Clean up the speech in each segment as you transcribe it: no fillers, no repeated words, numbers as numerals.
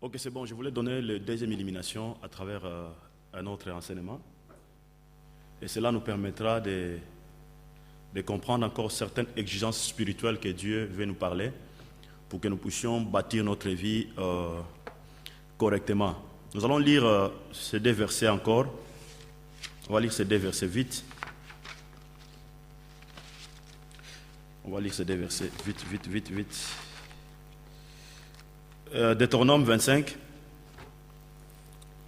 Ok, c'est bon, je voulais donner la deuxième élimination à travers un autre enseignement. Et cela nous permettra de comprendre encore certaines exigences spirituelles que Dieu veut nous parler pour que nous puissions bâtir notre vie correctement. Nous allons lire ces deux versets encore. On va lire ces deux versets vite. On va lire ces deux versets vite. Deutéronome 25.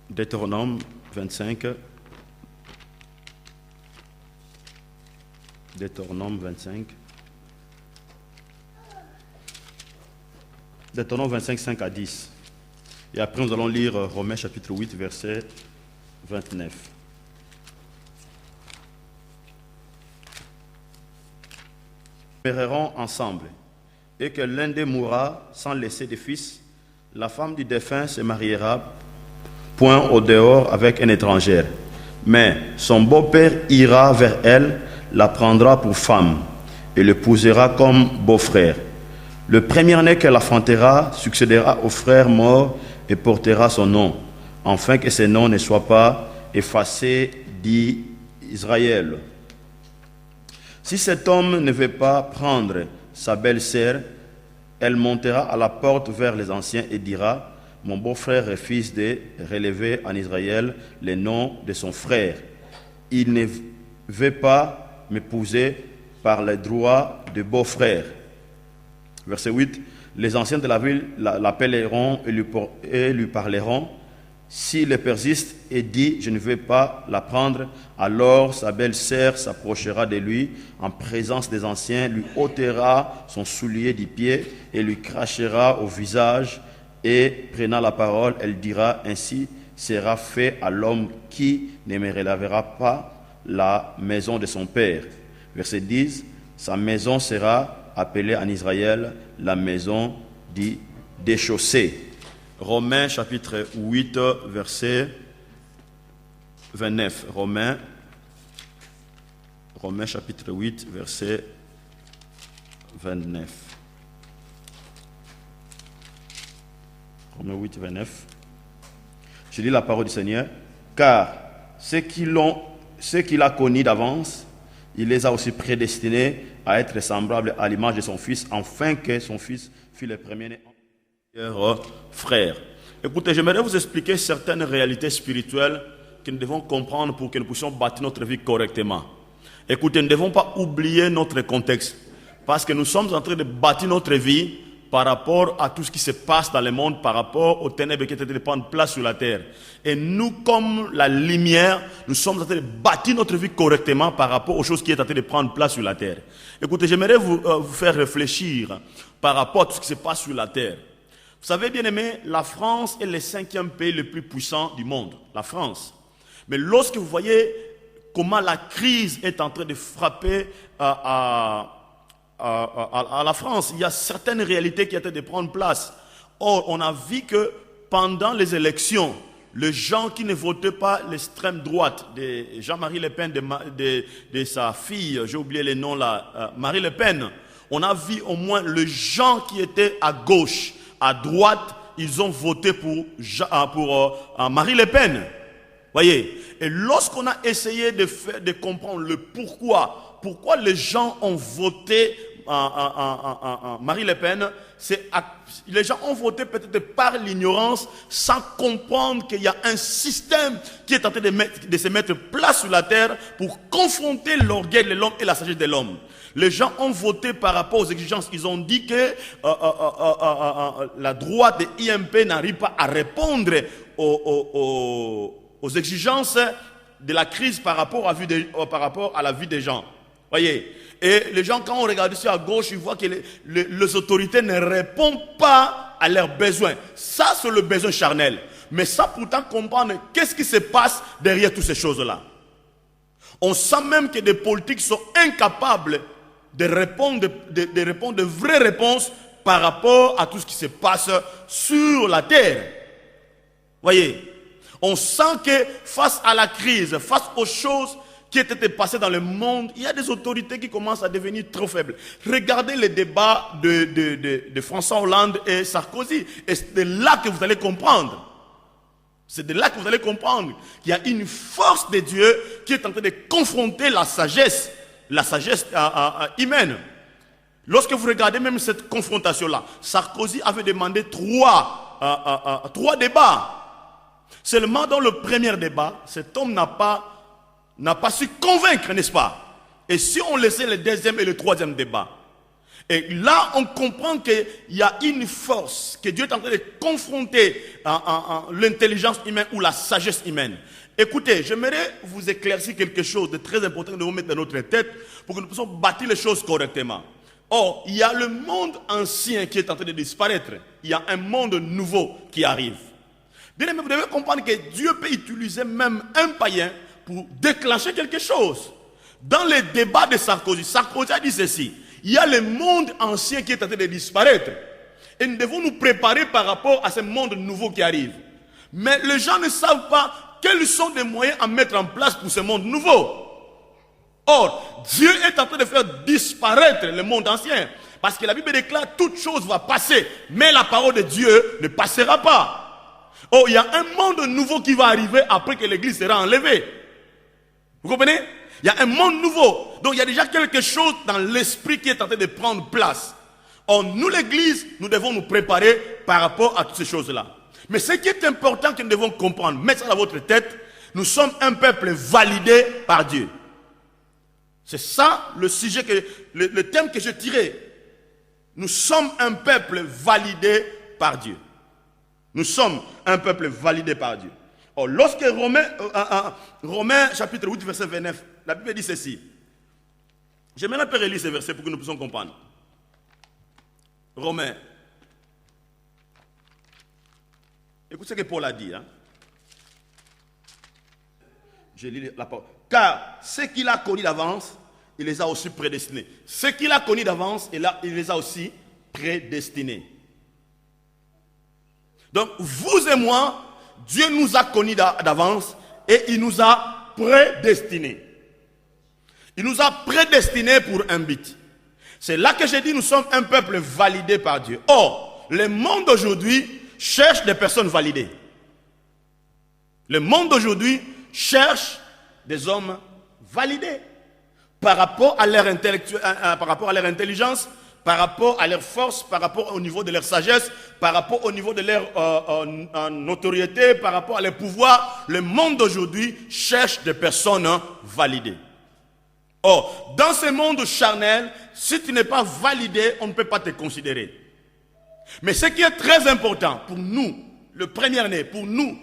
Deutéronome 25. Deutéronome 25. Deutéronome 25, 5 à 10. Et après, nous allons lire Romains chapitre 8, verset 29. Nous mourrons ensemble, et que l'un d'eux mourra sans laisser de fils, la femme du défunt se mariera point au dehors avec une étrangère. Mais son beau-père ira vers elle, la prendra pour femme, et l'épousera comme beau-frère. Le premier-né qu'elle affrontera succédera au frère mort et portera son nom, afin que ce nom ne soit pas effacé d'Israël. Si cet homme ne veut pas prendre sa belle-sœur, elle montera à la porte vers les anciens et dira: mon beau-frère refuse de relever en Israël le nom de son frère. Il ne veut pas m'épouser par le droit de beau-frère. Verset 8. Les anciens de la ville l'appelleront et lui parleront. S'il persiste et dit: je ne veux pas la prendre, alors sa belle-sœur s'approchera de lui en présence des anciens, lui ôtera son soulier du pied et lui crachera au visage. Et prenant la parole, elle dira: ainsi sera fait à l'homme qui ne me relèvera pas la maison de son père. Verset 10. Sa maison sera appelée en Israël la maison du déchaussé. Romains chapitre 8, verset 29. Romains chapitre 8, verset 29. Romains 8, 29. Je lis la parole du Seigneur. Car ceux qu'il a connus d'avance, il les a aussi prédestinés à être semblables à l'image de son Fils, afin que son Fils fût le premier-né. Frères, écoutez, j'aimerais vous expliquer certaines réalités spirituelles que nous devons comprendre pour que nous puissions bâtir notre vie correctement. Écoutez, nous ne devons pas oublier notre contexte, parce que nous sommes en train de bâtir notre vie par rapport à tout ce qui se passe dans le monde, par rapport aux ténèbres qui sont en train de prendre place sur la terre. Et nous, comme la lumière, nous sommes en train de bâtir notre vie correctement par rapport aux choses qui sont en train de prendre place sur la terre. Écoutez, j'aimerais vous faire réfléchir par rapport à tout ce qui se passe sur la terre. Vous savez, bien aimé, la France est le 5e pays le plus puissant du monde, la France. Mais lorsque vous voyez comment la crise est en train de frapper à la France, il y a certaines réalités qui étaient de prendre place. Or, on a vu que pendant les élections, les gens qui ne votaient pas l'extrême droite, de Jean-Marie Le Pen, de sa fille, j'ai oublié le nom là, Marie Le Pen, on a vu au moins les gens qui étaient à gauche, à droite, ils ont voté pour Marie Le Pen. Voyez. Et lorsqu'on a essayé de comprendre le pourquoi les gens ont voté Marie Le Pen, les gens ont voté peut-être par l'ignorance, sans comprendre qu'il y a un système qui est en train de se mettre place sur la terre pour confronter l'orgueil de l'homme et la sagesse de l'homme. Les gens ont voté par rapport aux exigences. Ils ont dit que la droite de IMP n'arrive pas à répondre aux exigences de la crise par rapport à la vie des gens. Voyez. Et les gens, quand on regarde ici à gauche, ils voient que les autorités ne répondent pas à leurs besoins. Ça, c'est le besoin charnel. Mais ça, pourtant, comprendre qu'est-ce qui se passe derrière toutes ces choses-là. On sent même que des politiques sont incapables de répondre de vraies réponses par rapport à tout ce qui se passe sur la terre. Voyez, on sent que face à la crise, face aux choses qui était passé dans le monde, il y a des autorités qui commencent à devenir trop faibles. Regardez les débats de François Hollande et Sarkozy. Et c'est de là que vous allez comprendre. C'est de là que vous allez comprendre qu'il y a une force de Dieu qui est en train de confronter la sagesse humaine. Lorsque vous regardez même cette confrontation-là, Sarkozy avait demandé trois débats. Seulement dans le premier débat, cet homme n'a pas su convaincre, n'est-ce pas? Et si on laissait le deuxième et le troisième débat, et là on comprend qu'il y a une force, que Dieu est en train de confronter l'intelligence humaine ou la sagesse humaine. Écoutez, j'aimerais vous éclaircir quelque chose de très important que nous devons mettre dans notre tête pour que nous puissions bâtir les choses correctement. Or, il y a le monde ancien qui est en train de disparaître. Il y a un monde nouveau qui arrive. Bien aimé, vous devez comprendre que Dieu peut utiliser même un païen pour déclencher quelque chose. Dans les débats de Sarkozy, Sarkozy a dit ceci: il y a le monde ancien qui est en train de disparaître. Et nous devons nous préparer par rapport à ce monde nouveau qui arrive. Mais les gens ne savent pas quels sont les moyens à mettre en place pour ce monde nouveau. Or, Dieu est en train de faire disparaître le monde ancien. Parce que la Bible déclare toute chose va passer. Mais la parole de Dieu ne passera pas. Oh, il y a un monde nouveau qui va arriver après que l'église sera enlevée. Vous comprenez? Il y a un monde nouveau. Donc il y a déjà quelque chose dans l'esprit qui est en train de prendre place. Or, nous l'église, nous devons nous préparer par rapport à toutes ces choses-là. Mais ce qui est important que nous devons comprendre, mettez ça dans votre tête, nous sommes un peuple validé par Dieu. C'est ça le sujet, le thème que je tirais. Nous sommes un peuple validé par Dieu. Nous sommes un peuple validé par Dieu. Or, lorsque Romains chapitre 8, verset 29, la Bible dit ceci. J'aimerais un peu relire ce verset pour que nous puissions comprendre. Romains. Écoutez ce que Paul a dit. Je lis la parole. Car ce qu'il a connu d'avance, il les a aussi prédestinés. Ce qu'il a connu d'avance, il les a aussi prédestinés. Donc, vous et moi, Dieu nous a connus d'avance et il nous a prédestinés. Il nous a prédestinés pour un but. C'est là que j'ai dit, nous sommes un peuple validé par Dieu. Or, le monde aujourd'hui cherche des personnes validées. Le monde aujourd'hui cherche des hommes validés par rapport à leur intelligence, par rapport à leur force, par rapport au niveau de leur sagesse, par rapport au niveau de leur notoriété, par rapport à leur pouvoir. Le monde d'aujourd'hui cherche des personnes validées. Or, dans ce monde charnel, si tu n'es pas validé, on ne peut pas te considérer. Mais ce qui est très important pour nous, le premier-né, pour nous,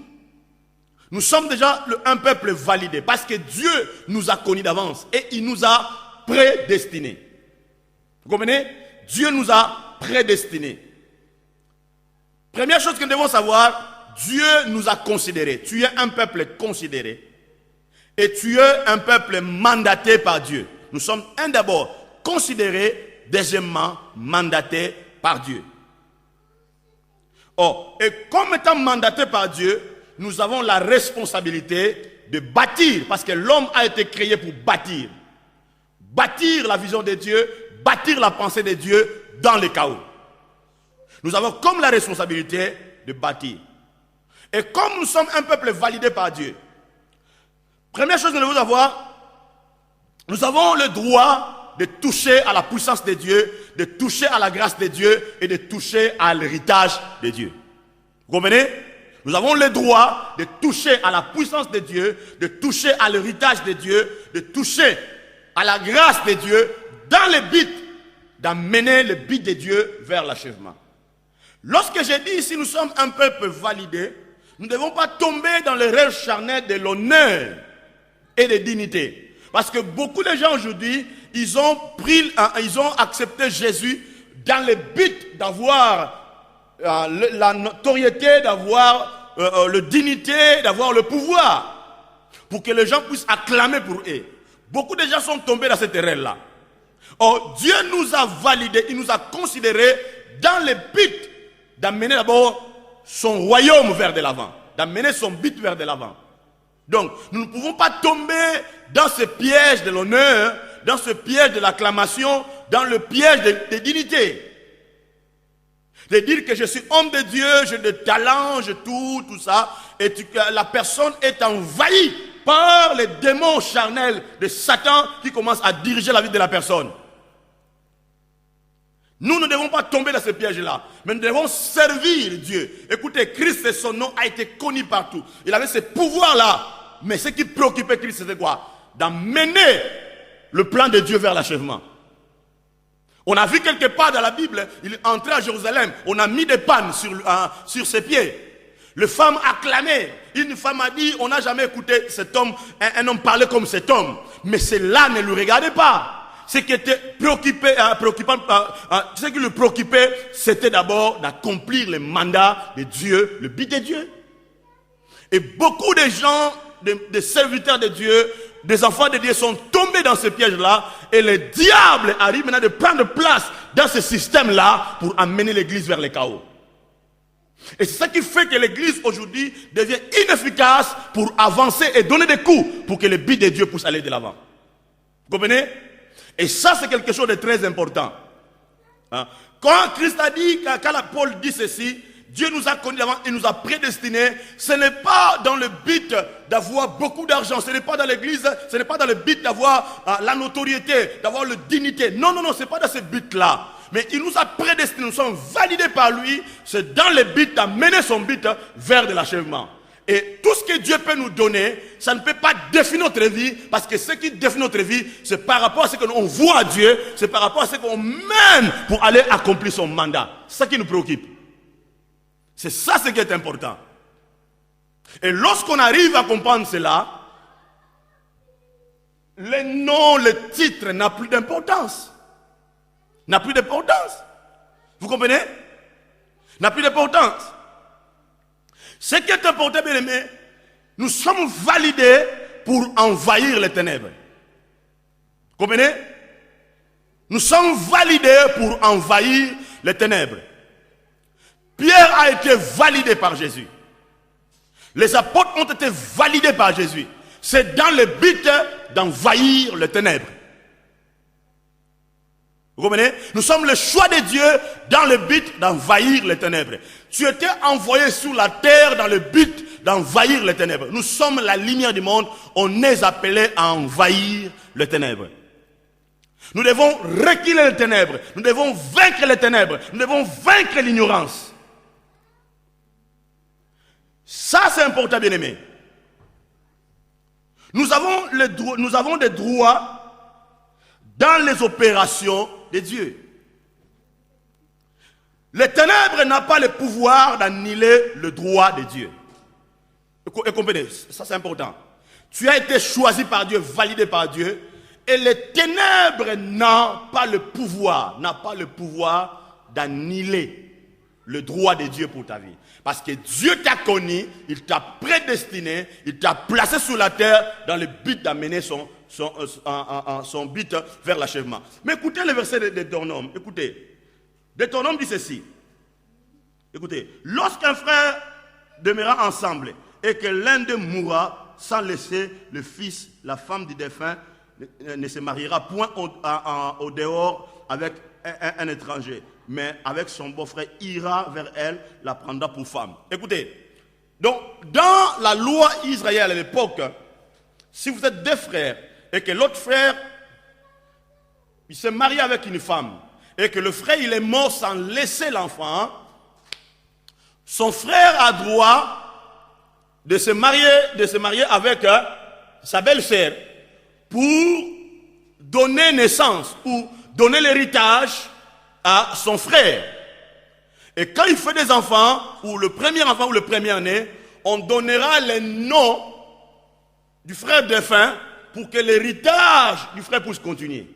nous sommes déjà un peuple validé parce que Dieu nous a connus d'avance et il nous a prédestinés. Vous comprenez? Dieu nous a prédestinés. Première chose que nous devons savoir, Dieu nous a considérés. Tu es un peuple considéré et tu es un peuple mandaté par Dieu. Nous sommes d'abord considérés, deuxièmement mandatés par Dieu. Or, et comme étant mandatés par Dieu, nous avons la responsabilité de bâtir, parce que l'homme a été créé pour bâtir. Bâtir la vision de Dieu, bâtir la pensée de Dieu dans le chaos. Nous avons comme la responsabilité de bâtir. Et comme nous sommes un peuple validé par Dieu, première chose que nous devons avoir, nous avons le droit de toucher à la puissance de Dieu, de toucher à la grâce de Dieu et de toucher à l'héritage de Dieu. Vous comprenez? Nous avons le droit de toucher à la puissance de Dieu, de toucher à l'héritage de Dieu, de toucher à la grâce de Dieu dans le but d'amener le but de Dieu vers l'achèvement. Lorsque j'ai dit ici nous sommes un peuple validé, nous ne devons pas tomber dans le rêve charnel de l'honneur et de dignité. Parce que beaucoup de gens aujourd'hui, ils ont accepté Jésus dans le but d'avoir la notoriété, d'avoir la dignité, d'avoir le pouvoir, pour que les gens puissent acclamer pour eux. Beaucoup de gens sont tombés dans cette erreur-là. Or, Dieu nous a validés, il nous a considérés dans le but d'amener d'abord son royaume vers de l'avant, d'amener son but vers de l'avant. Donc, nous ne pouvons pas tomber dans ce piège de l'honneur, dans ce piège de l'acclamation, dans le piège des dignités. De dire que je suis homme de Dieu, j'ai des talents, j'ai tout ça, et la personne est envahie par les démons charnels de Satan qui commencent à diriger la vie de la personne. Nous ne devons pas tomber dans ce piège-là, mais nous devons servir Dieu. Écoutez, Christ et son nom a été connu partout. Il avait ce pouvoir-là, mais ce qui préoccupait Christ, c'était quoi? D'amener le plan de Dieu vers l'achèvement. On a vu quelque part dans la Bible, il est entré à Jérusalem, on a mis des pannes sur ses pieds. Les femmes acclamaient. Une femme a dit, on n'a jamais écouté cet homme, un homme parler comme cet homme. Mais cela ne lui regardait pas. Ce qui était ce qui le préoccupait, c'était d'abord d'accomplir le mandat de Dieu, le but de Dieu. Et beaucoup de gens, des serviteurs de Dieu, des enfants de Dieu sont tombés dans ce piège-là, et le diable arrive maintenant de prendre place dans ce système-là pour amener l'église vers le chaos. Et c'est ça qui fait que l'église aujourd'hui devient inefficace pour avancer et donner des coups pour que le but de Dieu puisse aller de l'avant. Vous comprenez? Et ça, c'est quelque chose de très important. Hein? Quand Christ a dit, quand Paul dit ceci, Dieu nous a connus d'avant, il nous a prédestinés. Ce n'est pas dans le but d'avoir beaucoup d'argent. Ce n'est pas dans l'église, ce n'est pas dans le but d'avoir la notoriété, d'avoir la dignité. Non, non, non, ce n'est pas dans ce but-là. Mais il nous a prédestinés, nous sommes validés par lui. C'est dans le but d'amener son but vers de l'achèvement. Et tout ce que Dieu peut nous donner, ça ne peut pas définir notre vie, parce que ce qui définit notre vie, c'est par rapport à ce qu'on voit à Dieu, c'est par rapport à ce qu'on mène pour aller accomplir son mandat. C'est ça qui nous préoccupe. C'est ça ce qui est important. Et lorsqu'on arrive à comprendre cela, les noms, les titres n'ont plus d'importance. N'a plus d'importance. Vous comprenez? N'a plus d'importance. Ce qui est important, bien aimé, nous sommes validés pour envahir les ténèbres. Vous comprenez? Nous sommes validés pour envahir les ténèbres. Pierre a été validé par Jésus. Les apôtres ont été validés par Jésus. C'est dans le but d'envahir les ténèbres. Vous comprenez? Nous sommes le choix de Dieu dans le but d'envahir les ténèbres. Tu étais envoyé sur la terre dans le but d'envahir les ténèbres. Nous sommes la lumière du monde. On est appelés à envahir les ténèbres. Nous devons reculer les ténèbres. Nous devons vaincre les ténèbres. Nous devons vaincre l'ignorance. Ça, c'est important, bien-aimé. Nous avons des droits dans les opérations de Dieu. Les ténèbres n'ont pas le pouvoir d'annuler le droit de Dieu. Et comprenez, ça c'est important. Tu as été choisi par Dieu, validé par Dieu, et les ténèbres n'ont pas le pouvoir d'annuler le droit de Dieu pour ta vie. Parce que Dieu t'a connu, il t'a prédestiné, il t'a placé sur la terre dans le but d'amener son but vers l'achèvement. Mais écoutez le verset de Deutéronome. Écoutez. Deutéronome dit ceci. Écoutez. Lorsqu'un frère demeurera ensemble et que l'un d'eux mourra sans laisser le fils, la femme du défunt ne se mariera point au dehors avec un étranger, mais avec son beau-frère ira vers elle, la prendra pour femme. Écoutez. Donc, dans la loi israélienne à l'époque, si vous êtes deux frères et que l'autre frère il s'est marié avec une femme et que le frère il est mort sans laisser l'enfant, son frère a droit de se marier avec sa belle-sœur pour donner naissance ou donner l'héritage à son frère. Et quand il fait des enfants, ou le premier enfant ou le premier-né, on donnera les noms du frère défunt pour que l'héritage du frère puisse continuer.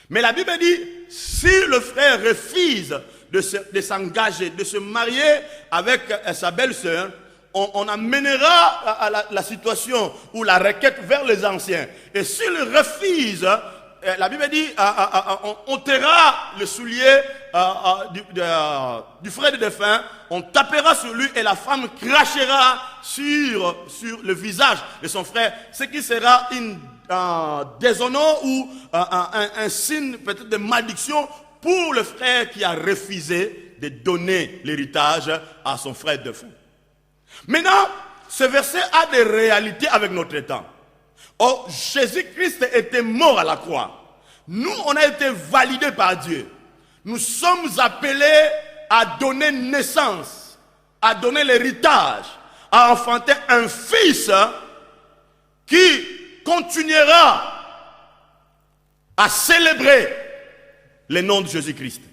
Mais la Bible dit, si le frère refuse de s'engager, de se marier avec sa belle-sœur, on amènera la situation ou la requête vers les anciens. Et s'il refuse, la Bible dit, on ôtera le soulier du frère de défunt, on tapera sur lui et la femme crachera sur le visage de son frère, ce qui sera un déshonneur ou un signe peut-être de malédiction pour le frère qui a refusé de donner l'héritage à son frère défunt. Maintenant, ce verset a des réalités avec notre temps. Or, Jésus-Christ était mort à la croix. Nous, on a été validés par Dieu. Nous sommes appelés à donner naissance, à donner l'héritage, à enfanter un fils qui continuera à célébrer le nom de Jésus-Christ.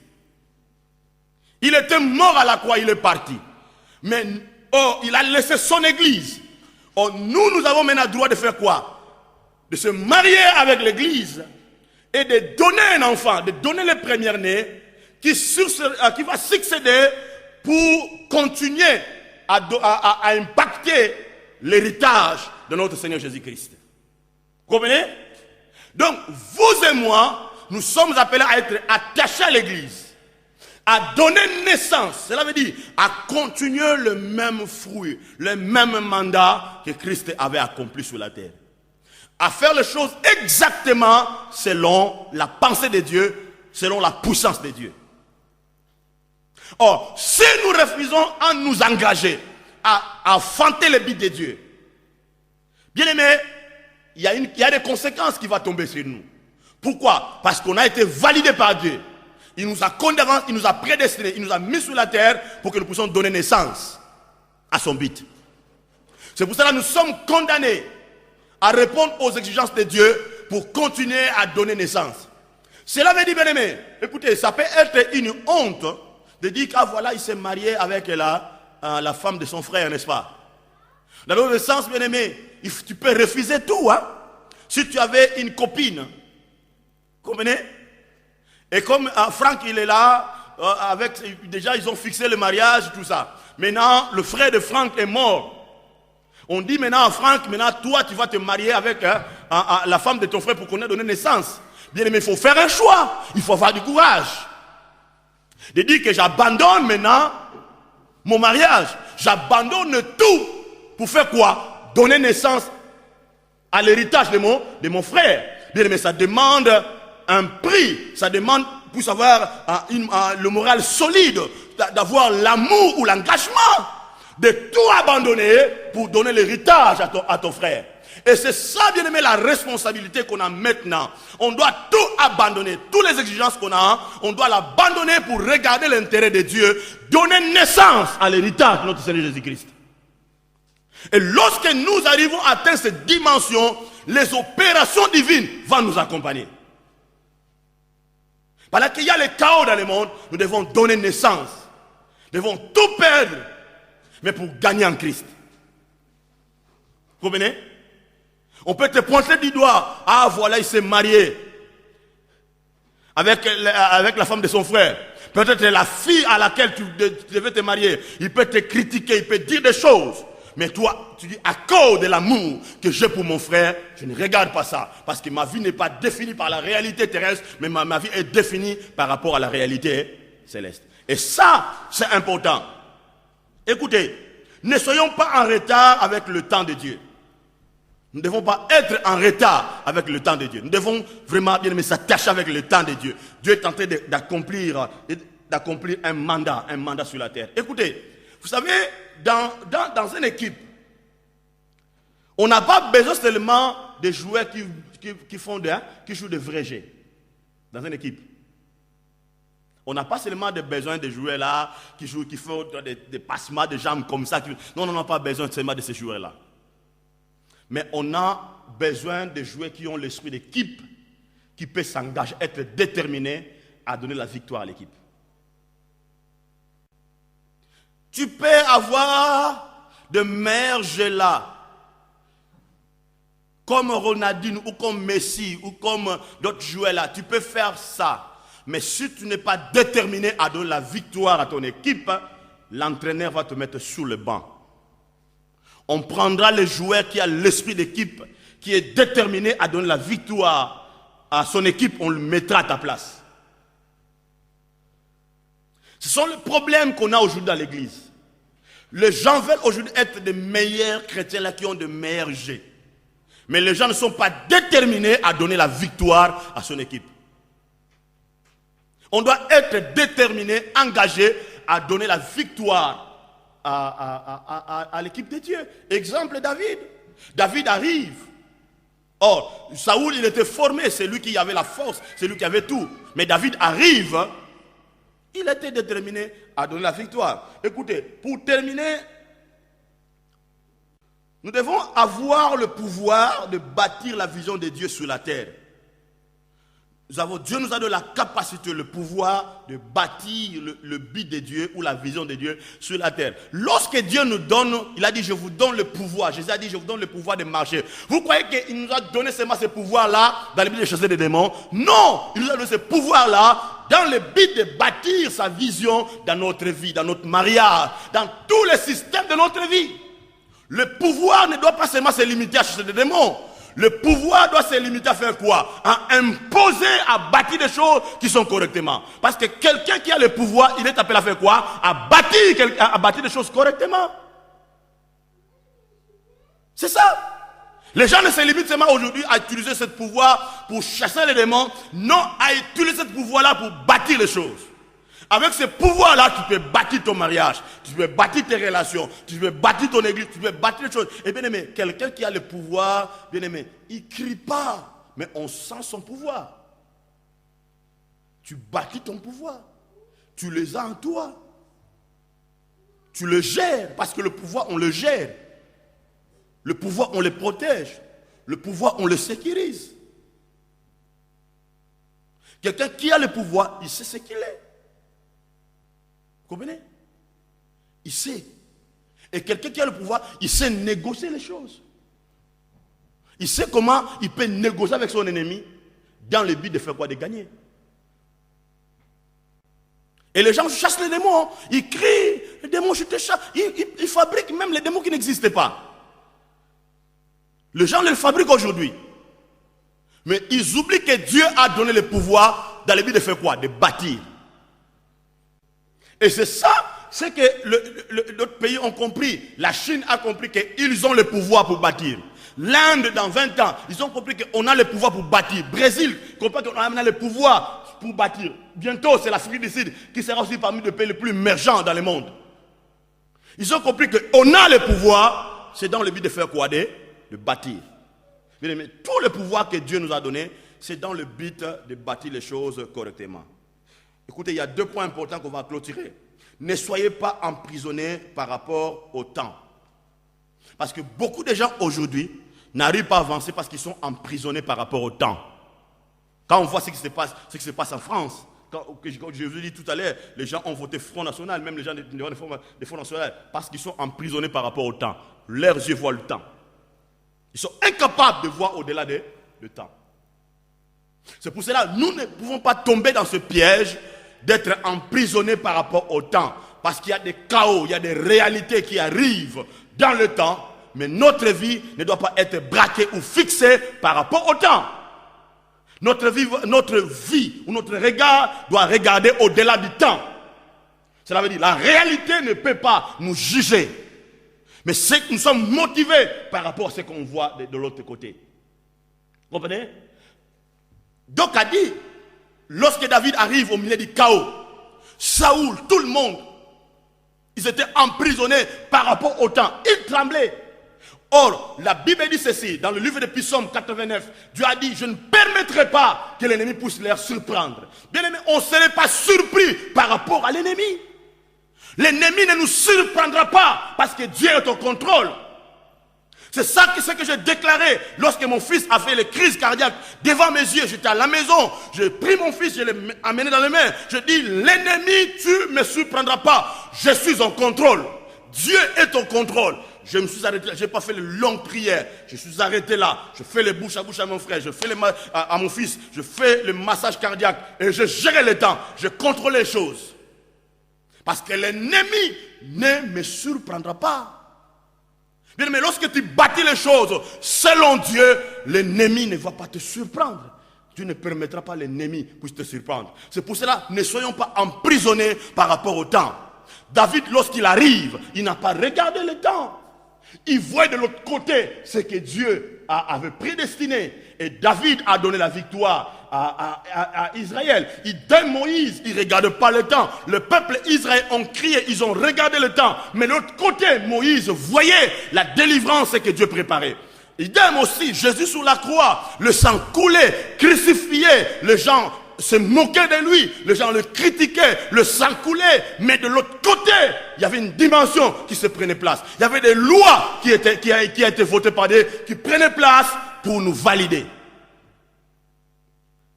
Il était mort à la croix, il est parti. Mais il a laissé son église. Nous avons maintenant le droit de faire quoi? De se marier avec l'église et de donner un enfant, de donner le premier-né qui va succéder pour continuer à impacter l'héritage de notre Seigneur Jésus-Christ. Vous comprenez? Donc, vous et moi, nous sommes appelés à être attachés à l'église, à donner naissance, cela veut dire à continuer le même fruit, le même mandat que Christ avait accompli sur la terre. À faire les choses exactement selon la pensée de Dieu, selon la puissance de Dieu. Or, si nous refusons à nous engager, à enfanter le but de Dieu, bien aimé, il y a des conséquences qui vont tomber sur nous. Pourquoi? Parce qu'on a été validé par Dieu. Il nous a condamnés, il nous a prédestinés, il nous a mis sur la terre pour que nous puissions donner naissance à son but. C'est pour cela que nous sommes condamnés à répondre aux exigences de Dieu pour continuer à donner naissance. Cela veut dire, bien aimé, écoutez, ça peut être une honte de dire que voilà, il s'est marié avec la femme de son frère, n'est-ce pas? Dans l'autre sens, bien aimé, tu peux refuser tout. Hein? Si tu avais une copine, comprenez? Et comme Franck, il est là, déjà ils ont fixé le mariage, tout ça. Maintenant, le frère de Franck est mort. On dit maintenant à Franck, maintenant toi tu vas te marier avec la femme de ton frère pour qu'on ait donné naissance. Bien aimé, il faut faire un choix. Il faut avoir du courage. De dire que j'abandonne maintenant mon mariage. J'abandonne tout. Pour faire quoi? Donner naissance à l'héritage de mon frère. Bien aimé, ça demande un prix. Ça demande, pour savoir, le moral solide, d'avoir l'amour ou l'engagement, de tout abandonner pour donner l'héritage à ton frère. Et c'est ça, bien aimé, la responsabilité qu'on a maintenant. On doit tout abandonner, toutes les exigences qu'on a, on doit l'abandonner pour regarder l'intérêt de Dieu, donner naissance à l'héritage de notre Seigneur Jésus-Christ. Et lorsque nous arrivons à atteindre cette dimension, les opérations divines vont nous accompagner. Pendant qu'il y a le chaos dans le monde, nous devons donner naissance. Nous devons tout perdre, mais pour gagner en Christ. Vous comprenez? On peut te pointer du doigt. Ah voilà, il s'est marié avec la femme de son frère. Peut-être la fille à laquelle tu devais te marier. Il peut te critiquer, il peut dire des choses. Mais toi, tu dis, à cause de l'amour que j'ai pour mon frère, je ne regarde pas ça. Parce que ma vie n'est pas définie par la réalité terrestre, mais ma vie est définie par rapport à la réalité céleste. Et ça, c'est important. Écoutez, ne soyons pas en retard avec le temps de Dieu. Nous ne devons pas être en retard avec le temps de Dieu. Nous devons vraiment, bien aimé, s'attacher avec le temps de Dieu. Dieu est en train d'accomplir un mandat sur la terre. Écoutez, vous savez, dans une équipe, on n'a pas besoin seulement de joueurs qui jouent de vrais jeux. Dans une équipe. On n'a pas seulement besoin de joueurs là qui font des passements de jambes comme ça. Non, on n'a pas besoin seulement de ces joueurs-là. Mais on a besoin de joueurs qui ont l'esprit d'équipe, qui peut s'engager, être déterminé à donner la victoire à l'équipe. Tu peux avoir de meilleurs jeux là, comme Ronaldinho ou comme Messi ou comme d'autres joueurs là. Tu peux faire ça. Mais si tu n'es pas déterminé à donner la victoire à ton équipe, l'entraîneur va te mettre sous le banc. On prendra le joueur qui a l'esprit d'équipe, qui est déterminé à donner la victoire à son équipe, on le mettra à ta place. Ce sont les problèmes qu'on a aujourd'hui dans l'église. Les gens veulent aujourd'hui être des meilleurs chrétiens là qui ont de meilleurs jets. Mais les gens ne sont pas déterminés à donner la victoire à son équipe. On doit être déterminé, engagé à donner la victoire à l'équipe de Dieu. Exemple, David. David arrive. Or, Saoul, il était formé, c'est lui qui avait la force, c'est lui qui avait tout. Mais David arrive, il était déterminé à donner la victoire. Écoutez, pour terminer, nous devons avoir le pouvoir de bâtir la vision de Dieu sur la terre. Dieu nous a donné la capacité, le pouvoir de bâtir le but de Dieu ou la vision de Dieu sur la terre. Lorsque Dieu nous donne, il a dit, je vous donne le pouvoir. Jésus a dit, je vous donne le pouvoir de marcher. Vous croyez qu'il nous a donné seulement ce pouvoir-là dans le but de chasser des démons? Non, il nous a donné ce pouvoir-là dans le but de bâtir sa vision dans notre vie, dans notre mariage, dans tous les systèmes de notre vie. Le pouvoir ne doit pas seulement se limiter à chasser des démons. Le pouvoir doit se limiter à faire quoi? À imposer, à bâtir des choses qui sont correctement. Parce que quelqu'un qui a le pouvoir, il est appelé à faire quoi? À bâtir des choses correctement. C'est ça. Les gens ne se limitent seulement aujourd'hui à utiliser ce pouvoir pour chasser les démons. Non, à utiliser ce pouvoir-là pour bâtir les choses. Avec ce pouvoir-là, tu peux bâtir ton mariage, tu peux bâtir tes relations, tu peux bâtir ton église, tu peux bâtir les choses. Et bien aimé, quelqu'un qui a le pouvoir, bien aimé, il ne crie pas, mais on sent son pouvoir. Tu bâtis ton pouvoir. Tu les as en toi. Tu le gères, parce que le pouvoir, on le gère. Le pouvoir, on le protège. Le pouvoir, on le sécurise. Quelqu'un qui a le pouvoir, il sait ce qu'il est. Vous comprenez? Il sait. Et quelqu'un qui a le pouvoir, il sait négocier les choses. Il sait comment il peut négocier avec son ennemi dans le but de faire quoi? De gagner. Et les gens chassent les démons. Ils crient, les démons, je te chasse. Ils fabriquent même les démons qui n'existaient pas. Les gens les fabriquent aujourd'hui. Mais ils oublient que Dieu a donné le pouvoir dans le but de faire quoi? De bâtir. Et c'est ça, c'est que d'autres pays ont compris. La Chine a compris qu'ils ont le pouvoir pour bâtir. L'Inde, dans 20 ans, ils ont compris qu'on a le pouvoir pour bâtir. Brésil, comprend qu'on a le pouvoir pour bâtir. Bientôt, c'est l'Afrique du Sud qui sera aussi parmi les pays les plus émergents dans le monde. Ils ont compris qu'on a le pouvoir, c'est dans le but de faire quoi? De bâtir. Mais tout le pouvoir que Dieu nous a donné, c'est dans le but de bâtir les choses correctement. Écoutez, il y a 2 points importants qu'on va clôturer. Ne soyez pas emprisonnés par rapport au temps. Parce que beaucoup de gens aujourd'hui n'arrivent pas à avancer parce qu'ils sont emprisonnés par rapport au temps. Quand on voit ce qui se passe en France, quand je vous ai dit tout à l'heure, les gens ont voté Front National, même les gens des Front National, parce qu'ils sont emprisonnés par rapport au temps. Leurs yeux voient le temps. Ils sont incapables de voir au-delà du temps. C'est pour cela que nous ne pouvons pas tomber dans ce piège d'être emprisonnés par rapport au temps. Parce qu'il y a des chaos, il y a des réalités qui arrivent dans le temps, mais notre vie ne doit pas être braquée ou fixée par rapport au temps. Notre vie ou notre regard doit regarder au-delà du temps. Cela veut dire la réalité ne peut pas nous juger. Mais c'est que nous sommes motivés par rapport à ce qu'on voit de l'autre côté. Vous comprenez? Donc a dit, lorsque David arrive au milieu du chaos, Saoul, tout le monde, ils étaient emprisonnés par rapport au temps. Ils tremblaient. Or, la Bible dit ceci, dans le livre de Psaume 89, Dieu a dit, je ne permettrai pas que l'ennemi puisse les surprendre. Bien aimé, on ne serait pas surpris par rapport à l'ennemi. L'ennemi ne nous surprendra pas parce que Dieu est au contrôle. C'est ça que j'ai déclaré lorsque mon fils a fait les crises cardiaques devant mes yeux. J'étais à la maison, j'ai pris mon fils, je l'ai amené dans les mains. Je dis, l'ennemi, tu ne me surprendras pas. Je suis en contrôle. Dieu est au contrôle. Je me suis arrêté là, je n'ai pas fait de longues prières. Je suis arrêté là, je fais les bouche à bouche à mon frère, je fais à mon fils, je fais le massage cardiaque et je gérais le temps, je contrôle les choses. Parce que l'ennemi ne me surprendra pas. Bien, mais lorsque tu bâtis les choses selon Dieu, l'ennemi ne va pas te surprendre. Dieu ne permettra pas l'ennemi puisse te surprendre. C'est pour cela, ne soyons pas emprisonnés par rapport au temps. David, lorsqu'il arrive, il n'a pas regardé le temps. Il voit de l'autre côté ce que Dieu avait prédestiné. Et David a donné la victoire à Israël. Dès Moïse, il ne regarde pas le temps. Le peuple Israël ont crié, ils ont regardé le temps. Mais de l'autre côté, Moïse voyait la délivrance que Dieu préparait. Idem aussi, Jésus sur la croix, le sang coulait, crucifié, les gens se moquaient de lui, les gens le critiquaient, le sang coulait, mais de l'autre côté, il y avait une dimension qui se prenait place. Il y avait des lois qui a été votées par Dieu, qui prenaient place pour nous valider.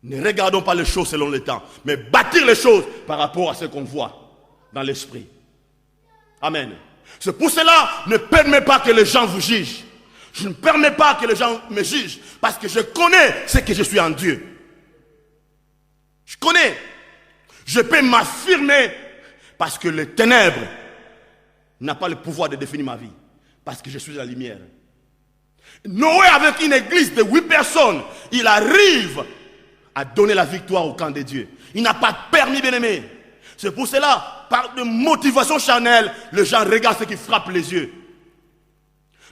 Ne regardons pas les choses selon le temps, mais bâtir les choses par rapport à ce qu'on voit dans l'esprit. Amen. C'est pour cela, ne permets pas que les gens vous jugent. Je ne permets pas que les gens me jugent, parce que je connais ce que je suis en Dieu. Je connais. Je peux m'affirmer parce que les ténèbres n'a pas le pouvoir de définir ma vie. Parce que je suis la lumière. Noé, avec une église de 8 personnes, il arrive à donner la victoire au camp de Dieu. Il n'a pas permis, bien-aimé. C'est pour cela, par de motivation charnelle, les gens regardent ce qui frappe les yeux.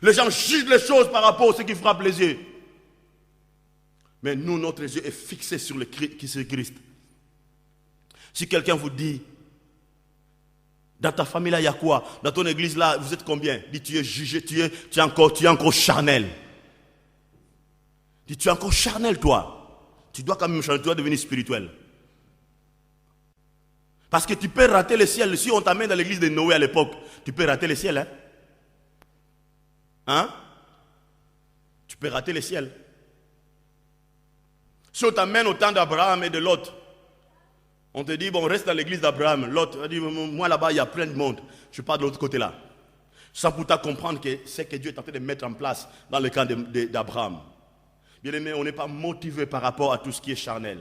Les gens jugent les choses par rapport à ce qui frappe les yeux. Mais nous, notre yeux est fixé sur le Christ. Si quelqu'un vous dit, dans ta famille là, il y a quoi? Dans ton église là, vous êtes combien? Dis, tu es jugé, tu es encore charnel. Dis, tu es encore charnel, toi. Tu dois quand même changer, tu dois devenir spirituel. Parce que tu peux rater le ciel. Si on t'amène dans l'église de Noé à l'époque, tu peux rater le ciel. Hein? Tu peux rater le ciel. Si on t'amène au temps d'Abraham et de Lot, on te dit, bon, reste dans l'église d'Abraham. L'autre dit, moi là-bas, il y a plein de monde. Je pars de l'autre côté là. Sans pourtant comprendre que c'est que Dieu est en train de mettre en place dans le camp d'Abraham. Bien aimé, on n'est pas motivé par rapport à tout ce qui est charnel.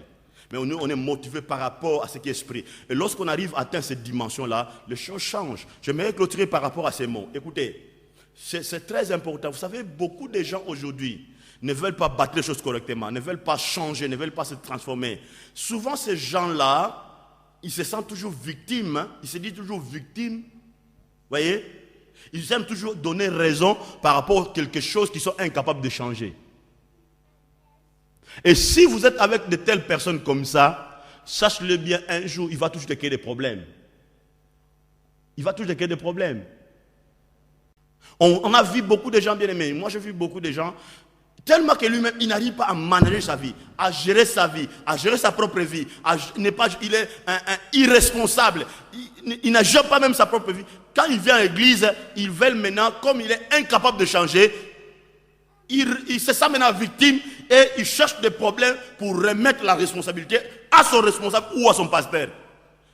Mais on est motivé par rapport à ce qui est esprit. Et lorsqu'on arrive à atteindre cette dimension-là, les choses changent. J'aimerais clôturer par rapport à ces mots. Écoutez, c'est très important. Vous savez, beaucoup de gens aujourd'hui ne veulent pas battre les choses correctement, ne veulent pas changer, ne veulent pas se transformer. Souvent, ces gens-là, ils se sentent toujours victimes, hein? Ils se disent toujours victimes. Vous voyez? Ils aiment toujours donner raison par rapport à quelque chose qu'ils sont incapables de changer. Et si vous êtes avec de telles personnes comme ça, sache-le bien, un jour, il va toujours te créer des problèmes. Il va toujours te créer des problèmes. On a vu beaucoup de gens bien aimés. Moi, j'ai vu beaucoup de gens, tellement que lui-même, il n'arrive pas à manager sa vie, à gérer sa vie, à gérer sa propre vie. Il est un irresponsable. Il ne gère pas même sa propre vie. Quand il vient à l'église, il veut maintenant, comme il est incapable de changer, il se sent maintenant victime et il cherche des problèmes pour remettre la responsabilité à son responsable ou à son pasteur.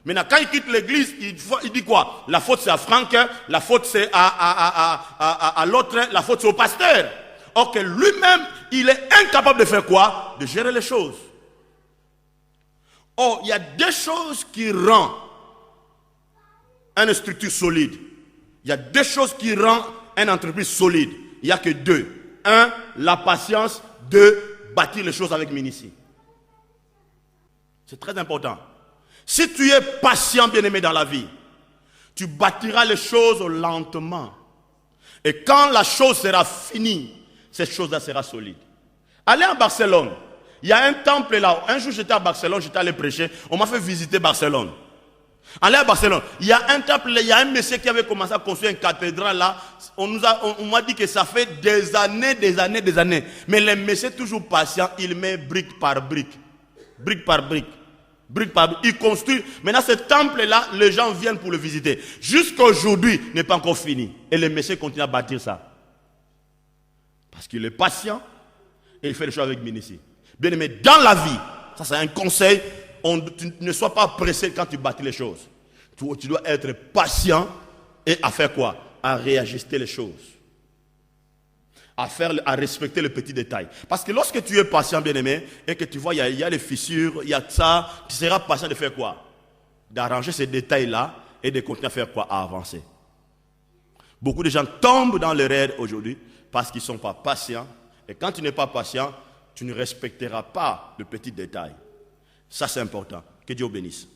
Maintenant, quand il quitte l'église, il dit quoi? La faute c'est à Franck, la faute c'est à l'autre, la faute c'est au pasteur. Or que lui-même, il est incapable de faire quoi? De gérer les choses. Or, il y a des choses qui rendent une structure solide. Il y a des choses qui rendent une entreprise solide. Il n'y a que deux. Un, la patience. Deux, bâtir les choses avec minutie. C'est très important. Si tu es patient, bien-aimé, dans la vie, tu bâtiras les choses lentement. Et quand la chose sera finie, cette chose-là sera solide. Allez en Barcelone. Il y a un temple là. Un jour, j'étais à Barcelone, j'étais allé prêcher. On m'a fait visiter Barcelone. Allez à Barcelone. Il y a un temple, il y a un monsieur qui avait commencé à construire une cathédrale là. On m'a dit que ça fait des années. Mais le monsieur est toujours patient. Il met brique par brique. Brique par brique. Brique par brique. Il construit. Maintenant, ce temple-là, les gens viennent pour le visiter. Jusqu'à aujourd'hui, il n'est pas encore fini. Et le monsieur continue à bâtir ça. Parce qu'il est patient et il fait les choses avec minutie. Bien aimé, dans la vie, ça c'est un conseil, tu ne sois pas pressé quand tu bâtis les choses. Tu dois être patient et à faire quoi? À réajuster les choses. À respecter les petits détails. Parce que lorsque tu es patient, bien aimé, et que tu vois, il y a les fissures, il y a ça, tu seras patient de faire quoi? D'arranger ces détails-là et de continuer à faire quoi? À avancer. Beaucoup de gens tombent dans l'erreur aujourd'hui parce qu'ils ne sont pas patients. Et quand tu n'es pas patient, tu ne respecteras pas le petit détail. Ça, c'est important. Que Dieu vous bénisse.